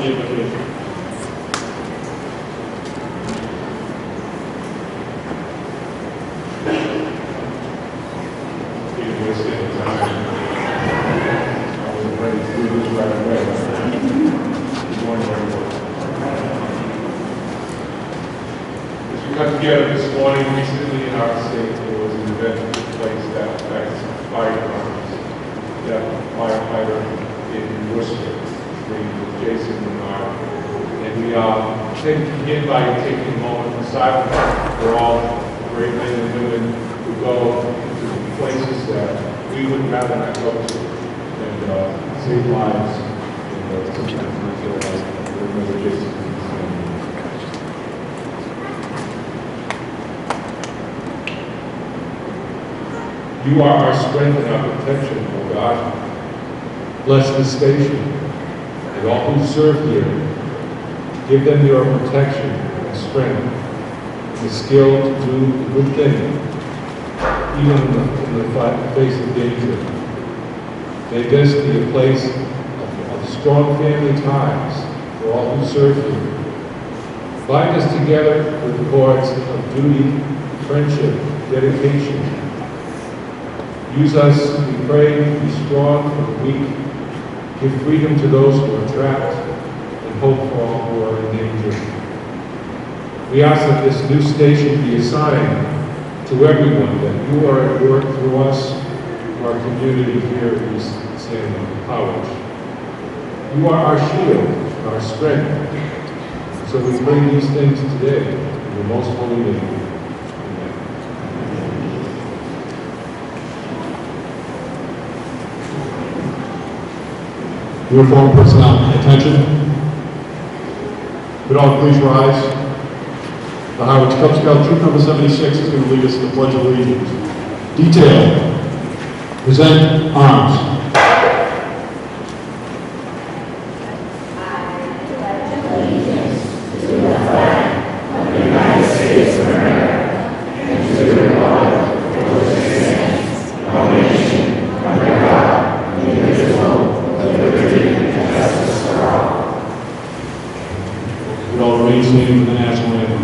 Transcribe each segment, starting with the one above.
the invitation. Together this morning, recently in our state, there was an event that took place that affects fire departments. Yeah, firefighter in Worcester, named Jason Menard. And we begin by taking a moment of silence for all great men and women who go to places that we would rather not go to and save lives. And sometimes we feel like remember Jason. You are our strength and our protection, O God. Bless this station and all who serve here. Give them your protection and strength, the skill to do the good thing, even in the face of danger. May this be a place of strong family ties for all who serve here. Bind us together with cords of duty, friendship, dedication. Use us, we pray, to be strong for the weak. Give freedom to those who are trapped and hope for all who are in danger. We ask that this new station be a sign to everyone that you are at work through us, through our community here in East Salem, Harwich. You are our shield, our strength. So we bring these things today in your most holy name. Uniform personnel, attention. Could all please rise? The Harwich Cub Scout Troop number 76 is going to lead us to the Pledge of Allegiance. Detail. Present arms. Standing for the national anthem.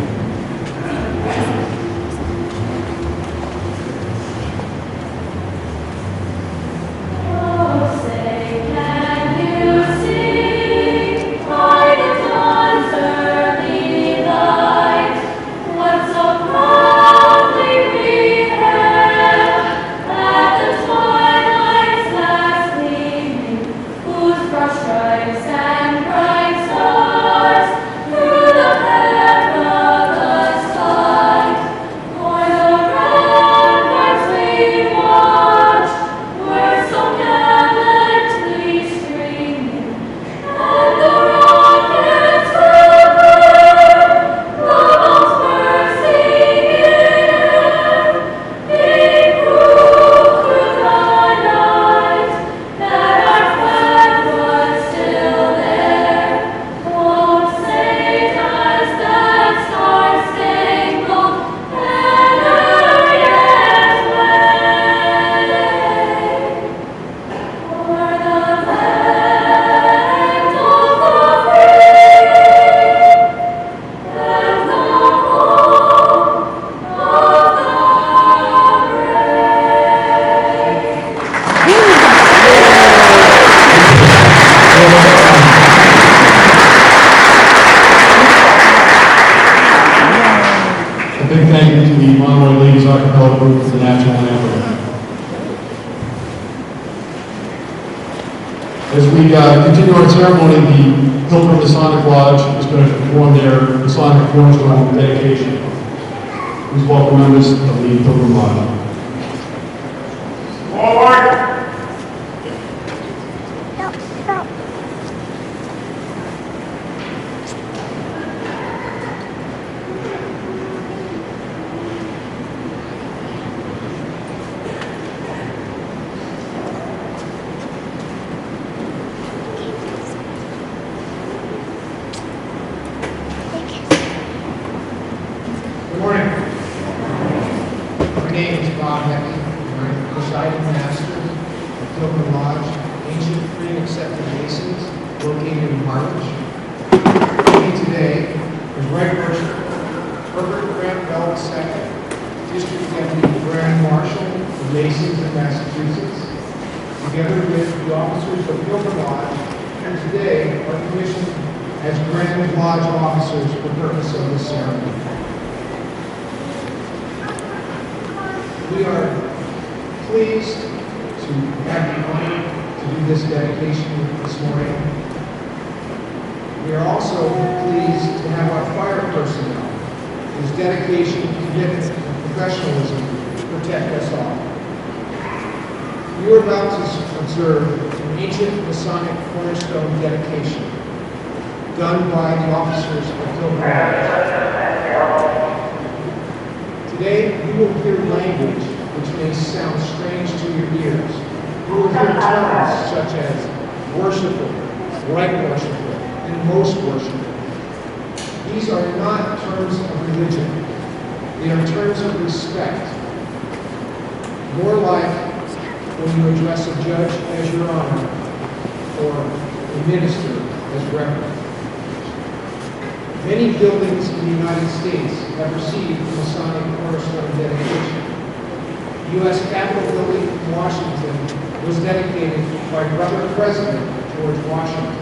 Big thank you to the Monterey Ladies Acapella Group for the national anthem. As we continue our ceremony, the Pilgrim Masonic Lodge is going to perform their Masonic cornerstone dedication. Please welcome members of the Pilgrim Lodge. Forward! Good morning. My name is Bob Hecky, and I'm the presiding master of Pilgrim Lodge, Ancient Free and Accepted Masons, located in Harwich. Right Worshipful Herbert Grant Bell II, District Deputy Grand Marshal of Masons in Massachusetts, together with the officers of Pilgrim Lodge, and today are commissioned as Grand Lodge officers for purpose of this ceremony. We are pleased to have the honor to do this dedication this morning. We are also pleased to have our fire personnel, whose dedication, commitment, and professionalism protect us all. You are about to observe an ancient Masonic cornerstone dedication done by the officers of Pilgrim Lodge. Today, you will hear language which may sound strange to your ears. You will hear terms such as worshipful, right worshipful, and most worshipful. These are not terms of religion. They are terms of respect. More like when you address a judge as your honor or a minister as reverend. Many buildings in the United States have received the Masonic cornerstone dedication. The U.S. Capitol building in Washington was dedicated by Brother President George Washington.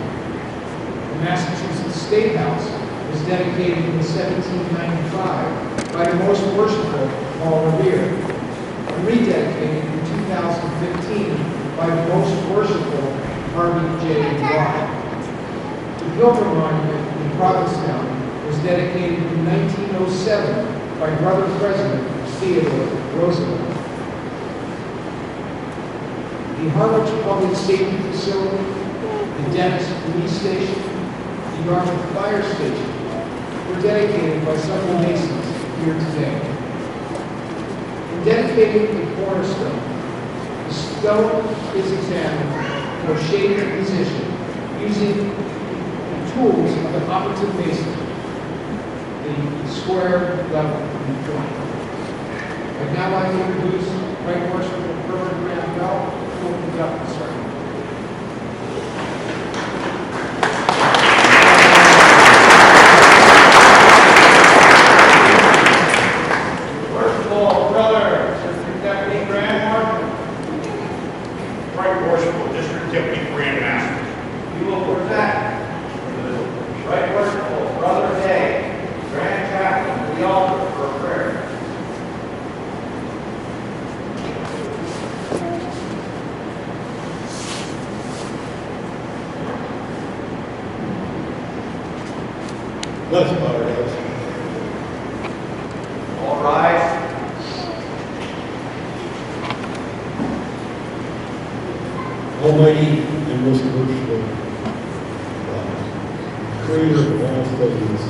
The Massachusetts State House was dedicated in 1795 by the most worshipful Paul Revere, and rededicated in 2015 by the most worshipful Harvey J. Watt. The Pilgrim Monument in Provincetown was dedicated in 1907 by Brother President Theodore Roosevelt. The Harwich Public Safety Facility, the Dennis Police Station, the Yarmouth Fire Station were dedicated by several Masons here today. In dedicating the cornerstone, the stone is examined for shape and position using the tools of an operative mason, the square, level, and point. I'd now like to introduce Right Worshipful Herbert Grant Bell, who will conduct the ceremony. Worshipful Brother, District Deputy Grand Marshal. Right Worshipful District Deputy Grand Master. You will present Right Worshipful Brother Day, Grand Chaplain to the altar for a prayer. Let's bow our heads. All rise. Almighty and most merciful God, Creator of all things,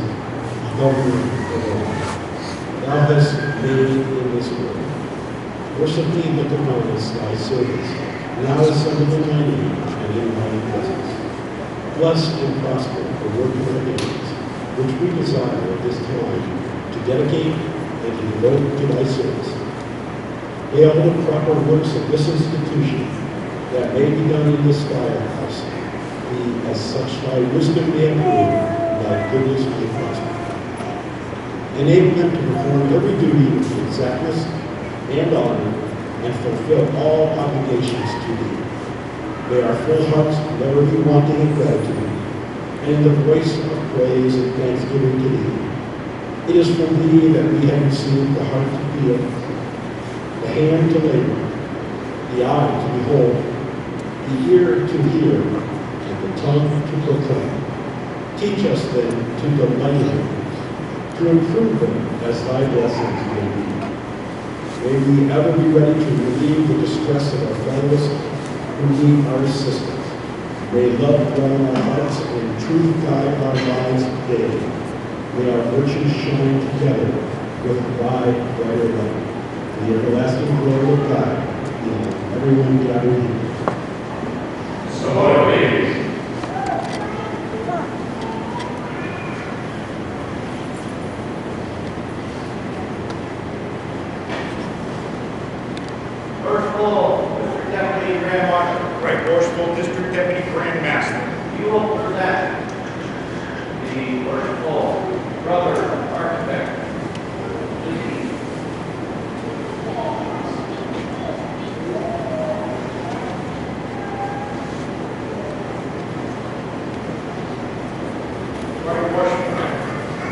Governor of all, Thou hast made in this world. Mercifully look upon us, Thy servants, now assembled in Thy name and in Thy presence. Bless and prosper the work of our hands, which we desire at this time to dedicate and to devote to Thy service. May all the proper works of this institution that may be done in this firehouse be as such Thy wisdom may approve, Thy goodness may prosper. Enable them to perform every duty with exactness and honor and fulfill all obligations to Thee. May our full hearts never be wanting in gratitude, and in the voice of praise and thanksgiving to Thee. It is from Thee that we have received the heart to feel, the hand to labor, the eye to behold, the ear to hear, and the tongue to proclaim. Teach us then to delight in them, to improve them as Thy blessings may be. May we ever be ready to relieve the distress of our fellows who need our assistance. May love dwell in our hearts and truth guide our lives daily. May our virtues shine together with Thy brighter light. The everlasting glory of God be on everyone gathered here. So it is. Worshipful District Deputy Grand Marshal. Right Worshipful District Deputy Grand Master. You will present the Worshipful Brother Right worshipful,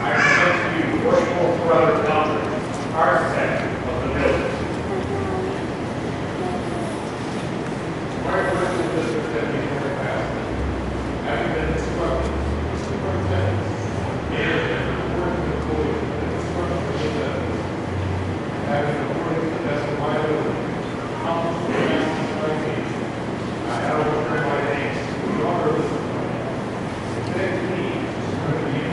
I present to you worshipful brother Elder, architect of the building. Right worshipful district deputy board pastor, having been instructed, superintendent, and board employees, and instructed the having according to the best of my ability, accomplished the best of my means, I have returned my thanks to the honor of this appointment. Thank me, to you,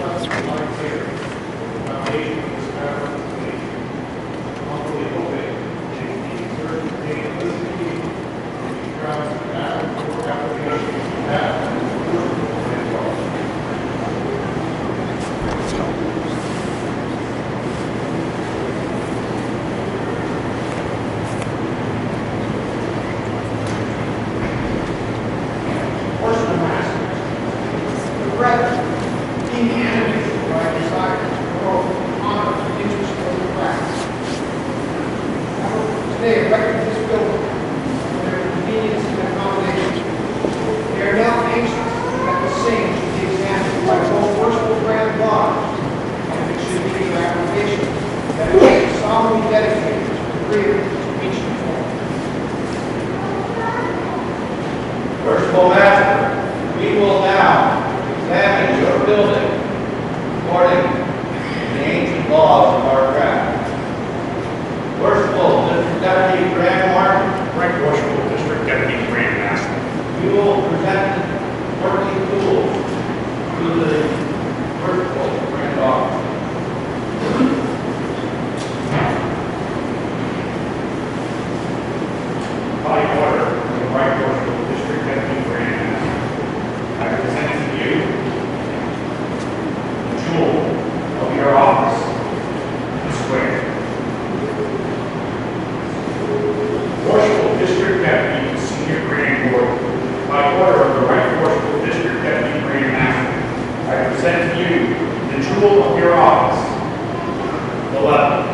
trust my care, the foundation of this matter of faith. Humbly obey, and be certain to take and listen to you, and be proud to act for application you have and well. Portion of masters, the brethren, being animated by a desire to promote honor and interest for the class. Today, a record of this building, for their convenience and accommodation. They are now anxious that the same should be examined by both worshipful Grand Lodge, and if it should be your application, that it should be solemnly dedicated to the greater ancient form. Worshipful Master, we will now examine your building according to the ancient laws of our craft. Worshipful District Deputy Grand Marshal, Right worshipful district deputy grand master. you will present working tools to the worshipful Grand Officer. By order of the right worshipful district deputy grand master, I present to you the jewel of your office, the square. Worshipful district deputy senior grand board, by order of the right worshipful district deputy grand master, I present to you the jewel of your office, the level.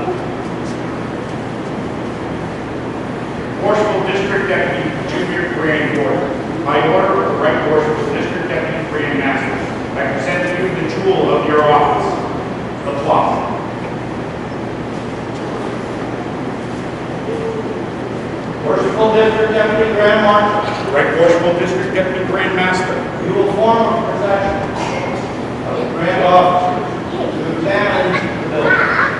Worshipful District Deputy Junior Grand Board, by order of the Right Worshipful District Deputy Grand Master, I present to you the jewel of your office, the clock. Worshipful District Deputy Grand Marshal, Right Worshipful District Deputy Grand Master, you will form a procession of the Grand Officers to examine the building.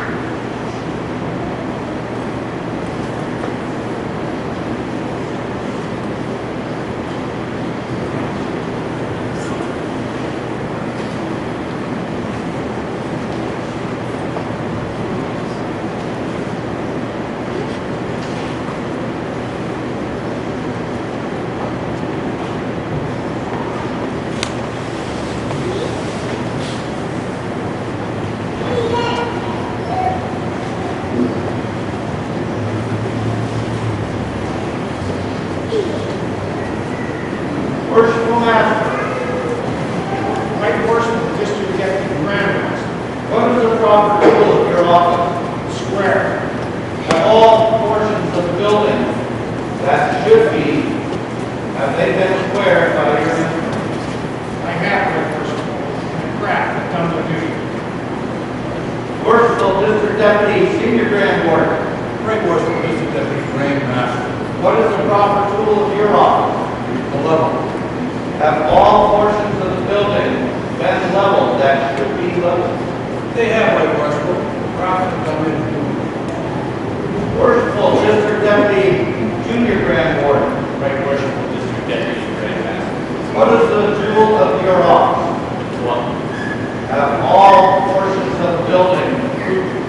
Worshipful Master, Right worshipful District Deputy Grand Master, what is the proper tool of your office? square, Have all portions of the building that should be, have they been squared by your instruments? I have right worshipful, and craft have done their duty. Worshipful District Deputy Senior Grand Board, Right worshipful district deputy grand master, what is the proper tool of your office? the level, Have all portions of the building been leveled that should be leveled? they have right worshipful, prophet come in. Worshipful District Deputy Junior Grand Board, Right worshipful district deputy grand master, what is the jewel of your office? Have all portions of the building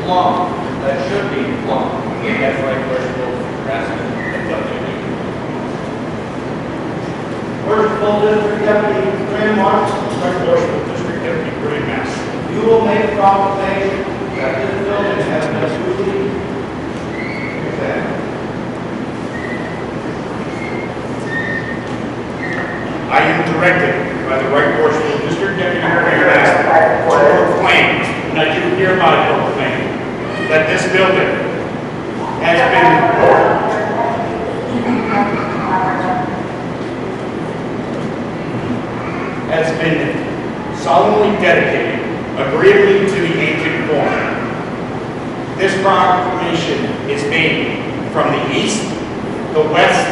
plumb that should be plumb? that's right worshipful craftsman, that's up to you. Worshipful District Deputy Grand Marshal, Right Worshipful District Deputy Grand Master, you will make proclamation that this building has been duly examined. I am directed by the Right Worshipful District Deputy Grand Master to proclaim, and I do hereby proclaim, that this building has been solemnly dedicated, agreeably to the ancient form. This proclamation is made from the east, the west,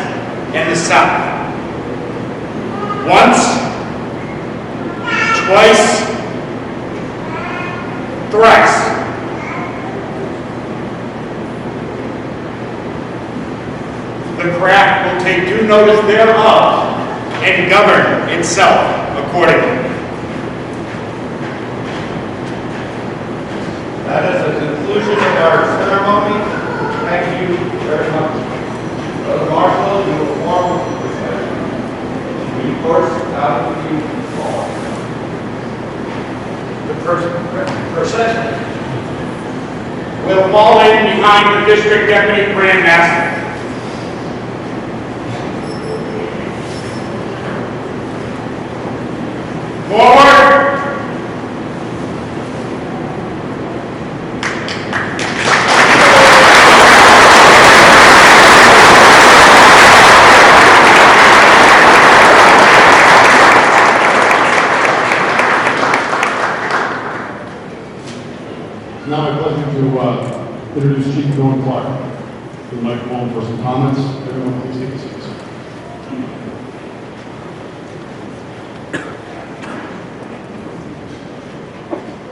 and the south. Once, twice, thrice. The craft will take due notice thereof and govern itself accordingly. That is the conclusion of our ceremony. Thank you very much. Brother Marshall, you will form the procession. We, of course, out of you all. The procession will fall in behind the district deputy grand master. Forward! Now my pleasure to introduce Chief Norm Clark to the microphone for some comments. Everyone please take a seat.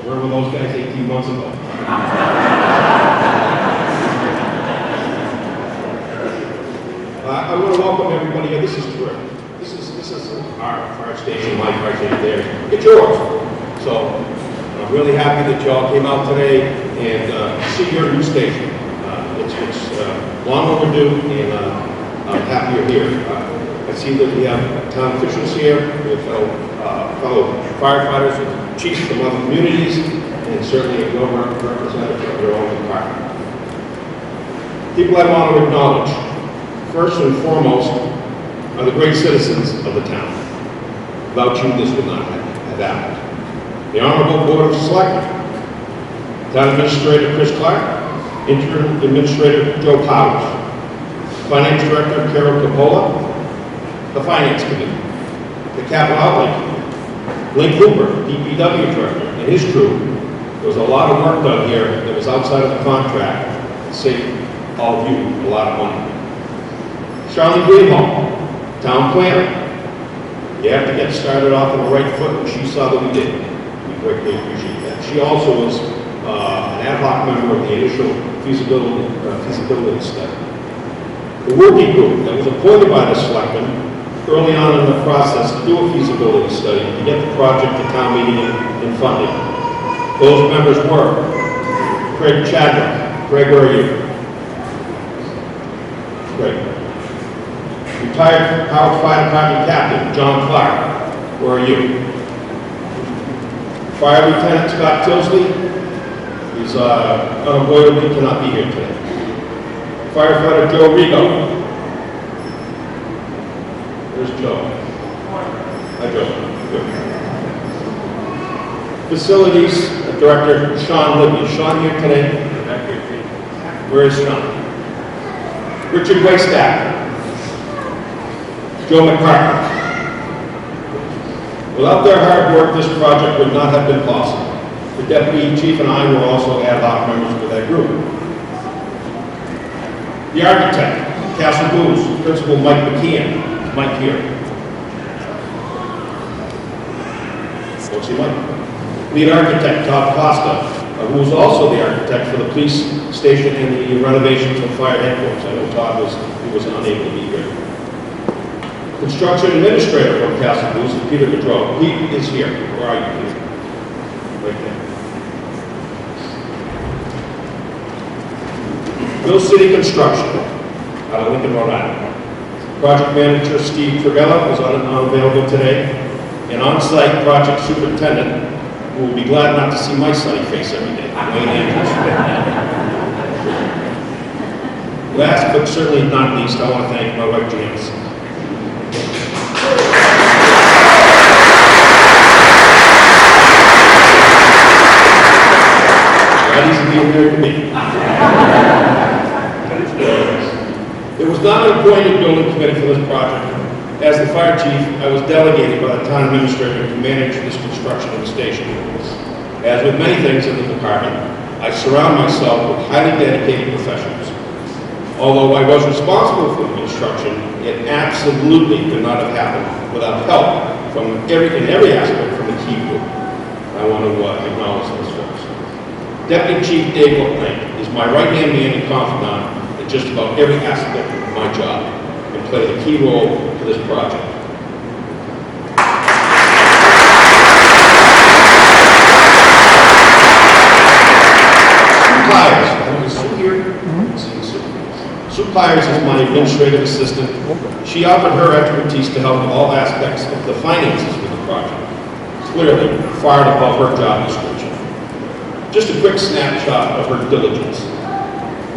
Where were those guys 18 months ago? I want to welcome everybody here. This is terrific. This is our fire station, my fire station there. It's yours. So I'm really happy that y'all came out today and see your new station. It's long overdue, and I'm happy you're here. I see that we have town officials here, we have fellow firefighters, and chiefs from other communities, and certainly a government representative of your own department. People I want to acknowledge, first and foremost, are the great citizens of the town. Without you, this would not have happened. The Honorable Board of Selectmen, Town Administrator Chris Clark, Interim Administrator Joe Powers, Finance Director Carol Capola, the Finance Committee, the Capital Outlay Committee, Blake Hooper, DPW Director, and his crew. There was a lot of work done here that was outside of the contract to save all of you a lot of money. Charlene Greenholm, Town Planner. You have to get started off on the right foot, and she saw that we did. We greatly appreciate that. She also was an ad hoc member of the initial feasibility study. The working group that was appointed by the selectmen early on in the process to do a feasibility study to get the project to town meeting and funding. Those members were Craig Chadwick. Craig, where are you? Great. Retired Harwich Fire Department Captain John Clark. Where are you? Fire Lieutenant Scott Tilsley. He's unavoidably cannot be here today. Firefighter Joe Rigo. Where's Joe? Hi, Joe. Good. Facilities Director Sean Libby. Is Sean here today? Where is Sean? Richard Waystack. Joe McCarthy. Without their hard work, this project would not have been possible. The Deputy Chief and I were also ad hoc members of that group. The architect, Castle Booze, Principal Mike McKeon. Mike here. Don't see Mike. Lead architect, Todd Costa, who was also the architect for the police station and the renovations of fire headquarters. I know Todd was unable to be here. Construction administrator from Castle Booze is Peter Gaudreau. He is here. Where are you, Peter? Right there. Mill City Construction, out of Lincoln, Rhode Island. Project manager Steve Trivella is unavailable today. And on-site project superintendent, who will be glad not to see my sunny face every day, Wayne Andrews. Last but certainly not least, I want to thank my wife Janice. Not easy being married to me. There was not an appointed building committee for this project, As the fire chief, I was delegated by the town administrator to manage this construction of the station. As with many things in the department, I surround myself with highly dedicated professionals. Although I was responsible for the construction, it absolutely could not have happened without help in every aspect from the key group. I want to acknowledge those folks. Deputy Chief Dave LaPlante is my right-hand man and confidant in just about every aspect of my job and played a key role for this project. Sue Pyers is my administrative assistant. She offered her expertise to help with all aspects of the finances for the project. Clearly, far above her job description. Just a quick snapshot of her diligence.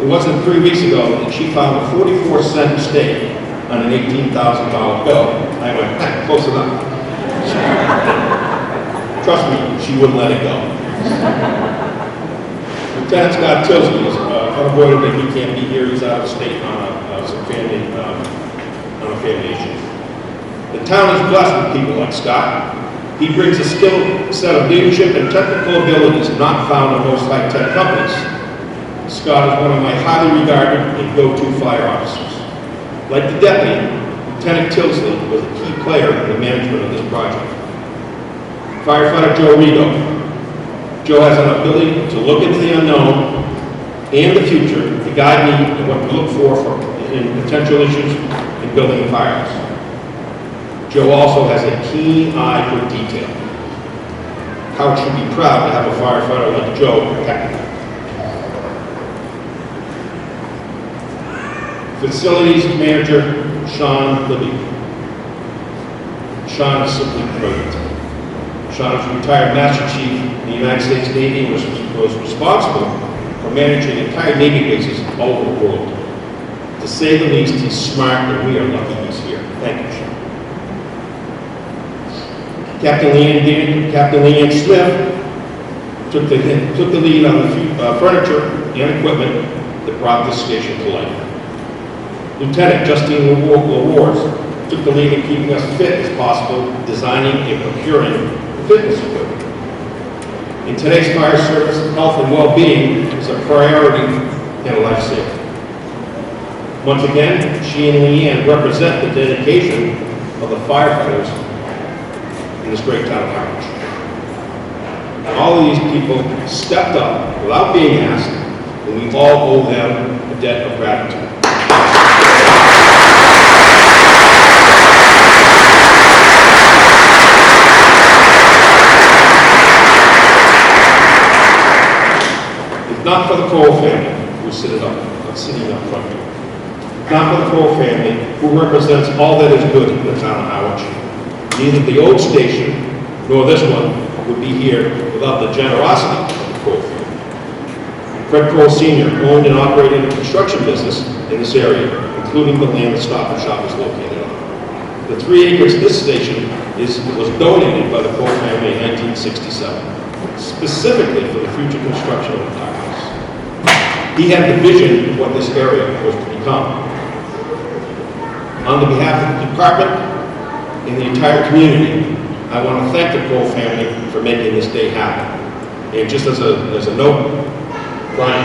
It wasn't 3 weeks ago that she found a 44-cent mistake on an $18,000 bill. I went, close enough. Trust me, she wouldn't let it go. Lieutenant Scott Tilsley is unavoidably he can't be here. He's out of state on a family issue. The town is blessed with people like Scott. He brings a skilled set of leadership and technical abilities not found in most high-tech companies. Scott is one of my highly regarded and go-to fire officers. Like the deputy, Lieutenant Tilsley was a key player in the management of this project. Firefighter Joe Rigo. Joe has an ability to look into the unknown and the future to guide me in what to look for in potential issues in building a firehouse. Joe also has a keen eye for detail. Howard should be proud to have a firefighter like Joe protecting him. Facilities Manager Sean Libby. Sean is simply brilliant. Sean is a retired Master Chief in the United States Navy and was responsible for managing entire Navy bases all over the world. To say the least, he's smart and we are lucky he's here. Thank you, Sean. Captain Leanne Smith took the lead on the furniture and equipment that brought this station to life. Lieutenant Justine LaWars took the lead in keeping us fit as possible, designing and procuring the fitness equipment. In today's fire service, health and well-being is a priority and a lifesaver. Once again, she and Leanne represent the dedication of the firefighters in this great town of Harwich. All of these people stepped up without being asked, and we all owe them a debt of gratitude. Not for the Cole family, who's sitting up front here. Not for the Cole family, who represents all that is good in the town of Harwich. Neither the old station nor this one would be here without the generosity of the Cole family. Fred Cole Sr. owned and operated a construction business in this area, including the land the Stop and Shop is located on. The 3 acres this station was donated by the Cole family in 1967, specifically for the future construction of the firehouse. He had the vision of what this area was to become. On behalf of the department and the entire community, I want to thank the Cole family for making this day happen. And just as a note, Brian,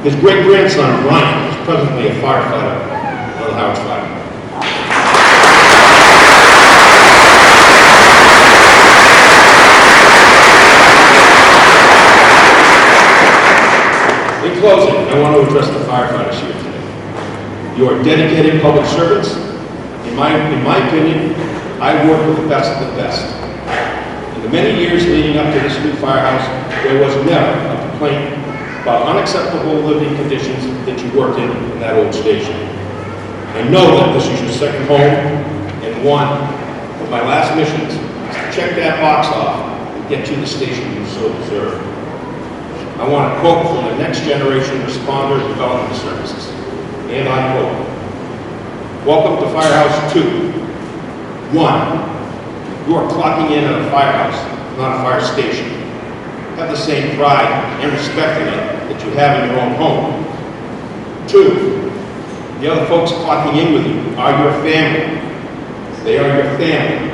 his great-grandson, Brian, is presently a firefighter on the Harwich Fire. In closing, I want to address the firefighters here today. You are dedicated public servants. In my opinion, I work with the best of the best. In the many years leading up to this new firehouse, there was never a complaint about unacceptable living conditions that you worked in that old station. I know that this is your second home, and one of my last missions is to check that box off and get you the station you so deserve. I want to quote from the Next Generation Responder Development Services, and I quote, "Welcome to Firehouse 2. 1, you are clocking in at a firehouse, not a fire station. Have the same pride and respect in it that you have in your own home. 2, The other folks clocking in with you are your family. They are your family,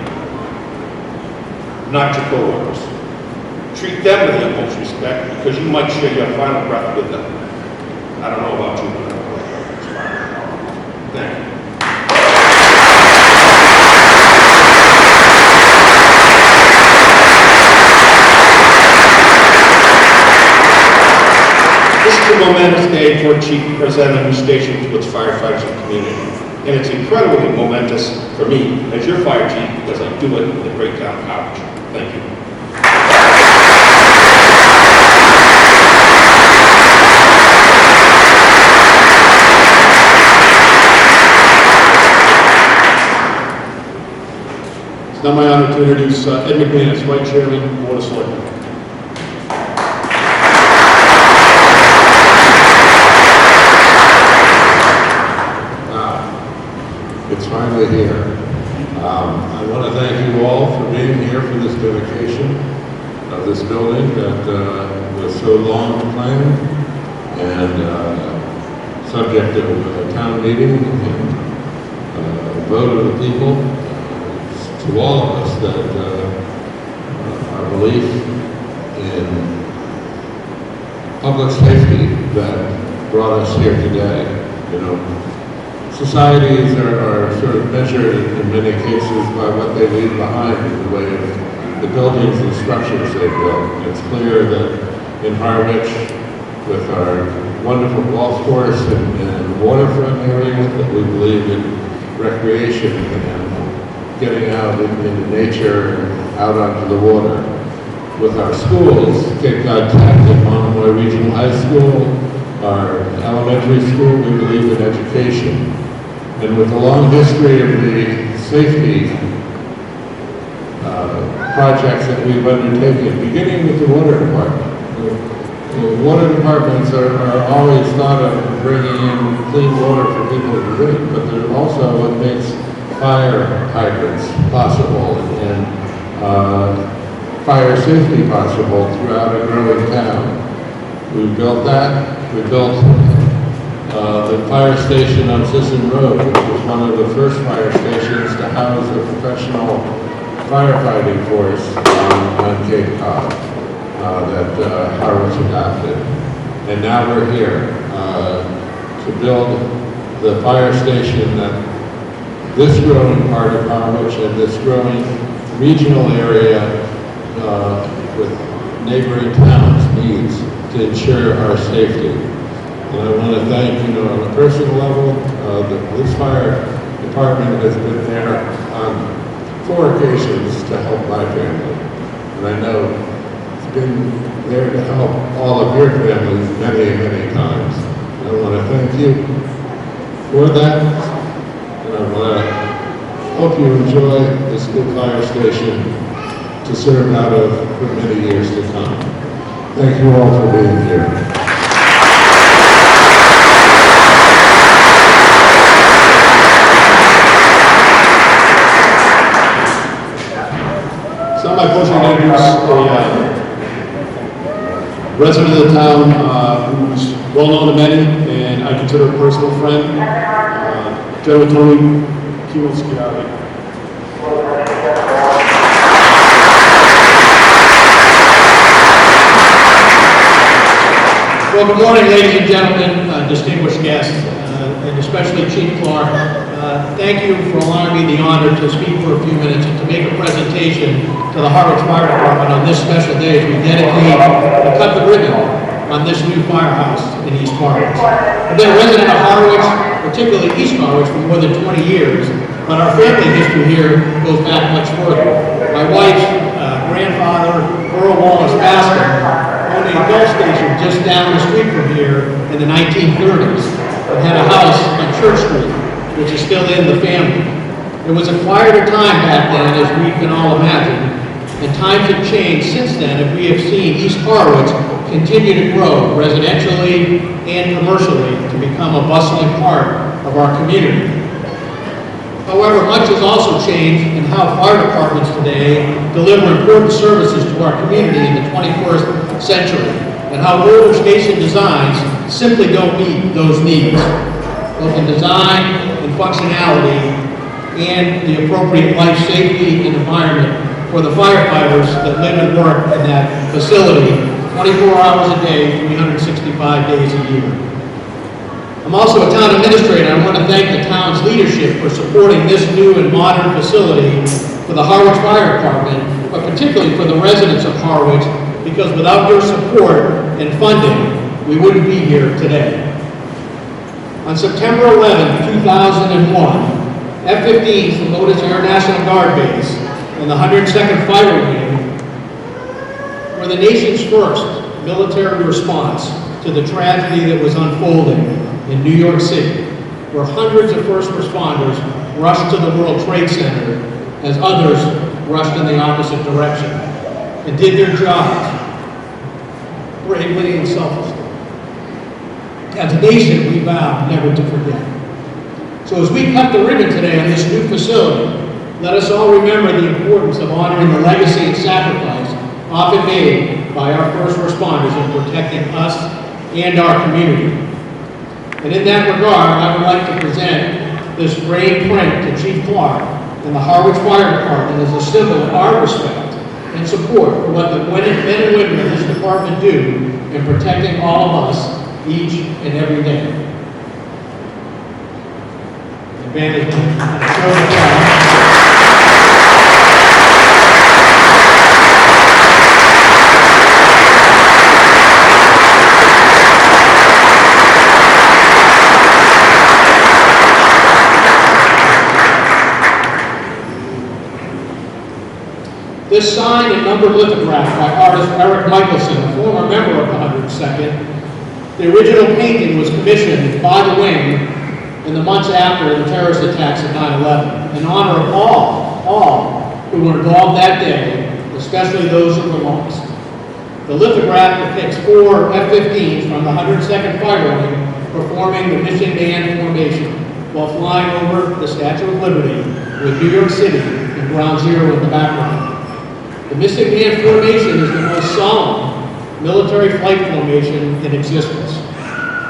not your coworkers. Treat them with the utmost respect because you might share your final breath with them. I don't know about you, but I know about you. Thank you. This is a momentous day for Chief to present a new station to its firefighters and community. And it's incredibly momentous for me as your fire chief because I do it in the great town of Harwich. Thank you. It's now my honor to introduce Ed McManus, Vice Chairman, Board of Selectmen. It's finally here. I want to thank you all for being here for this dedication of this building that was so long planned and subject of a town meeting and vote of the people. To all of us that our belief in public safety that brought us here today. You know, societies are sort of measured in many cases by what they leave behind in the way of the buildings and structures they built. It's clear that in Harwich, with our wonderful golf course and waterfront area, that we believe in recreation and getting out into nature and out onto the water. With our schools, Cape Cod Tech and Monomoy Regional High School, our elementary school, we believe in education. And with the long history of the safety projects that we've undertaken, beginning with the water department. The water departments are always thought of bringing in clean water for people to drink, but they're also what makes fire hydrants possible and fire safety possible throughout a growing town. We built that. We built the fire station on Sisson Road, which was one of the first fire stations to house a professional firefighting force on Cape Cod that Harwich adopted. And now we're here to build the fire station that this growing part of Harwich and this growing regional area with neighboring towns needs to ensure our safety. And I want to thank, on a personal level, the police fire department has been there on 4 occasions to help my family. And I know it's been there to help all of your families many, many times. And I want to thank you for that. And I want to hope you enjoy this new fire station to serve out of for many years to come. Thank you all for being here. It's not my pleasure to introduce a resident of the town who's well known to many, and I consider a personal friend, General Tony Kiwowski. Well, good morning, ladies and gentlemen, distinguished guests, and especially Chief Clark. Thank you for allowing me the honor to speak for a few minutes and to make a presentation to the Harwich Fire Department on this special day as we dedicate and cut the ribbon on this new firehouse in East Harwich. I've been a resident of Harwich, particularly East Harwich, for more than 20 years, but our family history here goes back much further. My wife's grandfather, Earl Wallace Baskin, owned a Gulf station just down the street from here in the 1930s and had a house on Church Street, which is still in the family. It was a quieter time back then, as we can all imagine, and times have changed since then, and we have seen East Harwich continue to grow residentially and commercially to become a bustling part of our community. However, much has also changed in how fire departments today deliver important services to our community in the 21st century, and how older station designs simply don't meet those needs. both in design and functionality, and the appropriate life safety and environment for the firefighters that live and work in that facility 24 hours a day, 365 days a year. I'm also a town administrator. I want to thank the town's leadership for supporting this new and modern facility for the Harwich Fire Department, but particularly for the residents of Harwich, because without your support and funding, we wouldn't be here today. On September 11, 2001, F-15s from Lotus Air National Guard Base and the 102nd Fighter Wing were the nation's first military response to the tragedy that was unfolding in New York City, where hundreds of first responders rushed to the World Trade Center as others rushed in the opposite direction and did their jobs bravely and selflessly. As a nation, we vow never to forget. So as we cut the ribbon today on this new facility, let us all remember the importance of honoring the legacy and sacrifice often made by our first responders in protecting us and our community. And in that regard, I would like to present this framed print to Chief Clark and the Harwich Fire Department as a symbol of our respect and support for what the men and women of this department do in protecting all of us each and every day. The band is going to show the flag. This sign and numbered lithograph by artist Eric Michelson, a former member of the 102nd, the original painting was commissioned by the wing in the months after the terrorist attacks of 9/11 in honor of all who were involved that day, especially those who were lost. The lithograph depicts 4 F-15s from the 102nd Fighter Wing performing the mission band formation while flying over the Statue of Liberty with New York City and Ground Zero in the background. The mission band formation is the most solemn military flight formation in existence.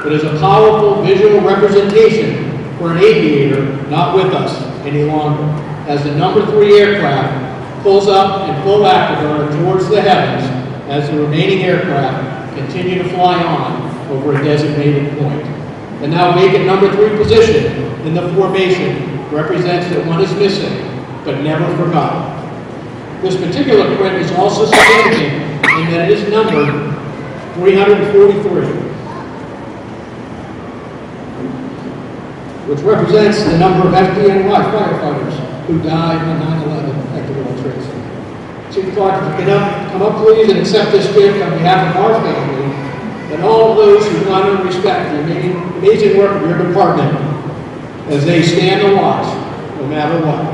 It is a powerful visual representation for an aviator not with us any longer, as the number 3 aircraft pulls up in full afterburner towards the heavens as the remaining aircraft continue to fly on over a designated point. The now vacant number 3 position in the formation represents that one is missing, but never forgotten. This particular print is also significant in that it is numbered 343, which represents the number of FDNY firefighters who died on 9/11 at the World Trade Center. Chief Clark, if you can come up please and accept this gift on behalf of our family and all of those who honor and respect the amazing work of your department as they stand and watch, no matter what.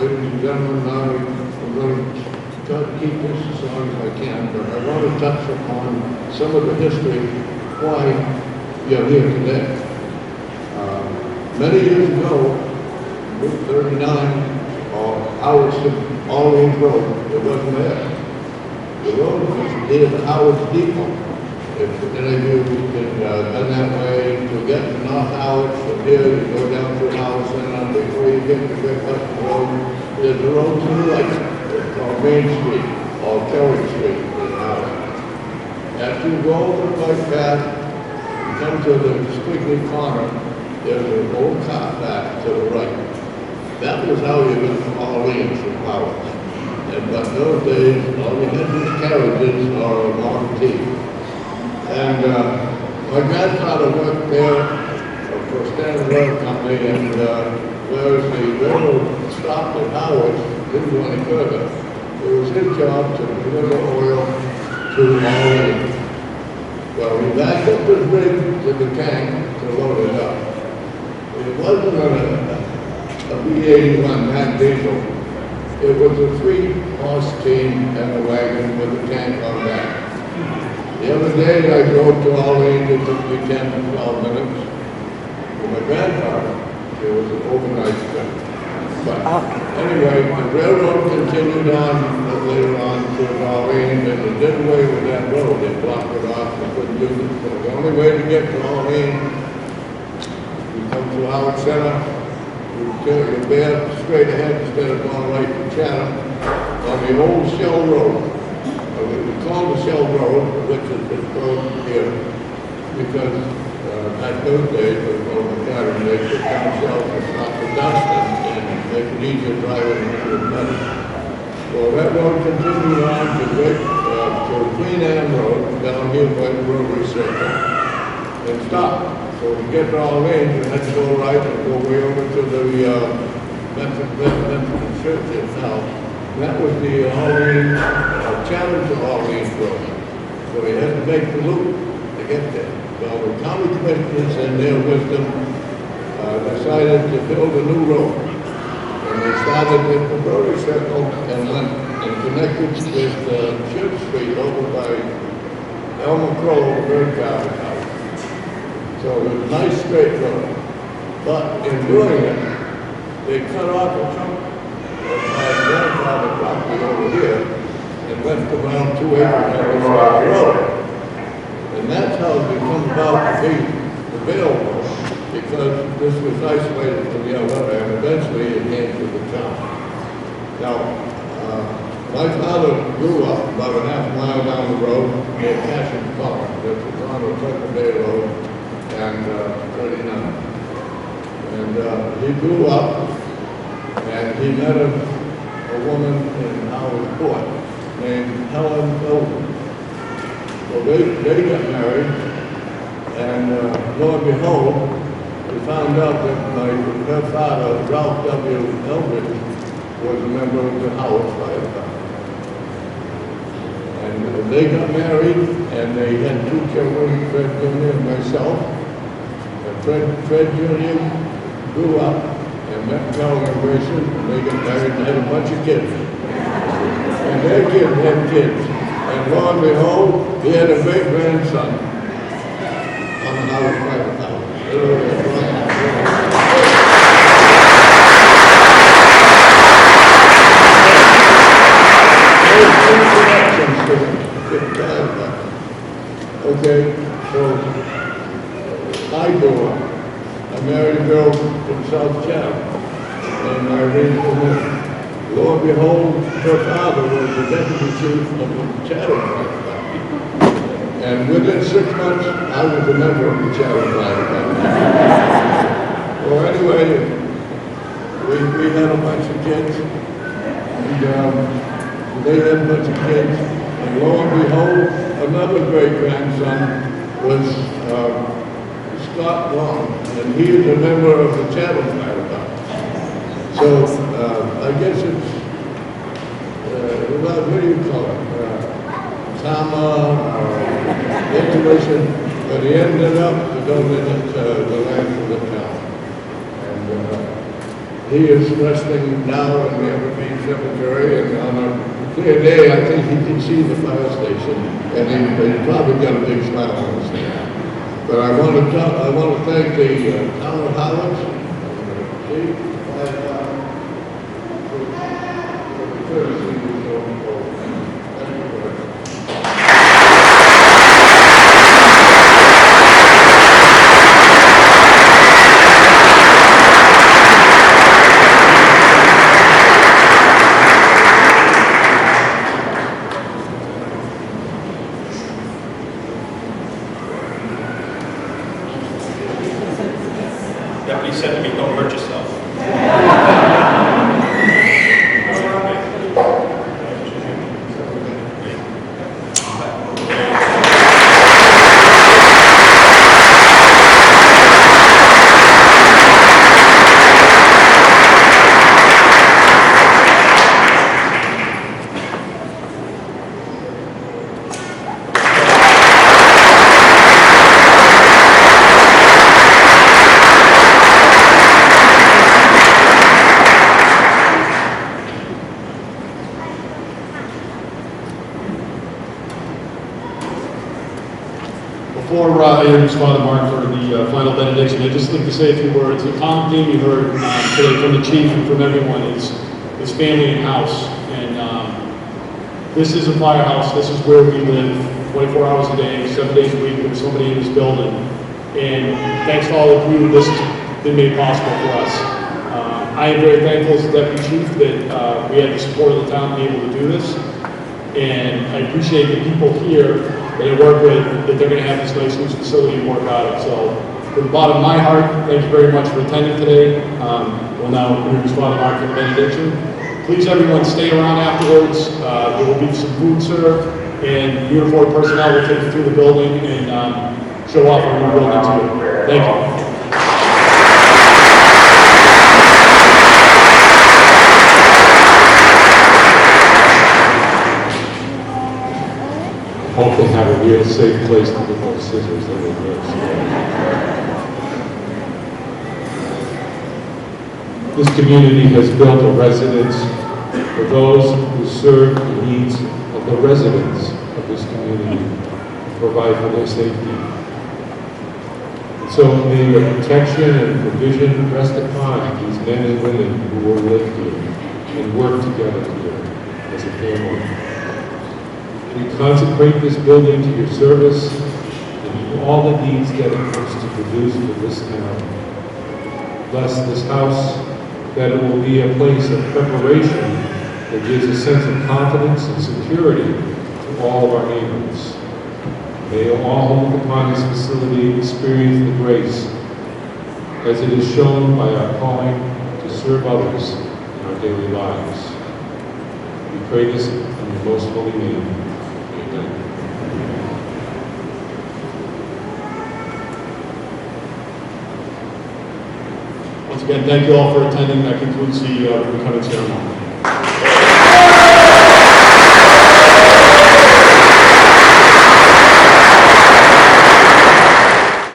Ladies and gentlemen, I'm going to try to keep this as long as I can, but I want to touch upon some of the history why you're here today. Many years ago, Route 39, or Howard's Road, it wasn't there. The road was near the Howard's Depot. If any of you have done that way to get to North Howard, from here you go down through Howard Center, before you get to Great Western Road, there's a road to the right. It's called Main Street, or Cherry Street in Howard. After you go over the bike path, you come to the squiggly corner, there's an old car back to the right. That was how you got from Orleans from Howard. But those days, all you had was carriages or a Model T. And my grandfather worked there for Standard Oil Company, and whereas the railroad stopped at Harwich, didn't go any further, it was his job to deliver oil to Harwich. Well, we backed up his rig to the tank to load it up. It wasn't a B-81 hand diesel. It was a 3-horse team and a wagon with a tank on that. The other day I drove to Orleans, it took me 10 to 12 minutes. With my grandfather, it was an overnight trip. But anyway, the railroad continued on later on to Orleans, and they did away with that road. They blocked it off and couldn't use it. So the only way to get to Orleans, you come to Harwich Center, you bear straight ahead instead of going right to Chatham on the old Shell Road. We call the Shell Road, which is this road here, because back those days, it was called McCarran, they took down shells and stopped the dust and make it easier driving into the metal. Well, that road continued on to Queen Anne Road, down here by the Rotary Circle, and stopped. So to get to Orleans, you had to go right and go way over to the Methodist Church itself. That was the Orleans, Challenge to Orleans Road. So we had to make the loop to get there. Well, the county commissioners in their wisdom decided to build a new road. And they started at the Rotary Circle and went and connected with Church Street over by Elmer Crow, Bird Garden House. So it was a nice straight road. But in doing it, they cut off a chunk of my grandfather's property over here and left around 2 acres on the side of the road. And that's how it became about to be available, because this was isolated from the other, and eventually it came to the town. Now, my father grew up about a half mile down the road near Cashin Farm. That was on the Tucker Bay Road and 39. And he grew up, and he met a woman in Howard Court named Helen Pilgrim. Well, they got married, and lo and behold, we found out that her father, Ralph W. Eldridge, was a member of the Howard Fire Department. And they got married, and they had 2 children, Fred Jr. and myself. And Fred Jr. grew up and met Carol and Grayson, and they got married and had a bunch of kids. And their kids had kids. And lo and behold, he had a great-grandson on the Howard Fire Department. Okay, so I grew up. I married a girl from South Chatham, and I raised her. Lo and behold, her father was the deputy chief of the Chatham Fire Department. And within 6 months, I was a member of the Chatham Fire Department. Well, anyway, we had a bunch of kids, and they had a bunch of kids, and lo and behold, another great-grandson was Scott Long, and he is a member of the Chatham Fire Department. So, I guess it's, what do you call it? Intuition, but he ended up donating the land for the town. And he is resting now in the Evergreen Cemetery, and on a clear day, I think he can see the fire station, and he probably got a big smile on his face. But I want to thank the town of Harwich, and the Deputy said to me, don't hurt yourself. I introduce Father Mark for the final benediction. I'd just like to say a few words. The common theme you heard today from the chief and from everyone is family and house. And this is a firehouse. This is where we live 24 hours a day, 7 days a week. There's somebody in this building. And thanks to all of you, this has been made possible for us. I am very thankful as the deputy chief that we had the support of the town to be able to do this. And I appreciate the people here that I work with, that they're going to have this nice loose facility and work out of. So, from the bottom of my heart, thank you very much for attending today. We'll now introduce Father Mark for the benediction. Please, everyone, stay around afterwards. There will be some food served, and uniformed personnel will take you through the building and show off our new building to you. Thank you. Hope they have a real safe place to put those scissors that they use. This community has built a residence for those who serve the needs of the residents of this community, and provide for their safety. And so may your protection and provision rest upon these men and women who will live here and work together here as a family. We consecrate this building to your service and to all the needs that it wants to produce for this town. Bless this house, that it will be a place of preparation that gives a sense of confidence and security to all of our neighbors. May all who look upon this facility experience the grace as it is shown by our calling to serve others in our daily lives. We pray this in your most holy name. Once again, thank you all for attending. That concludes the becoming ceremony.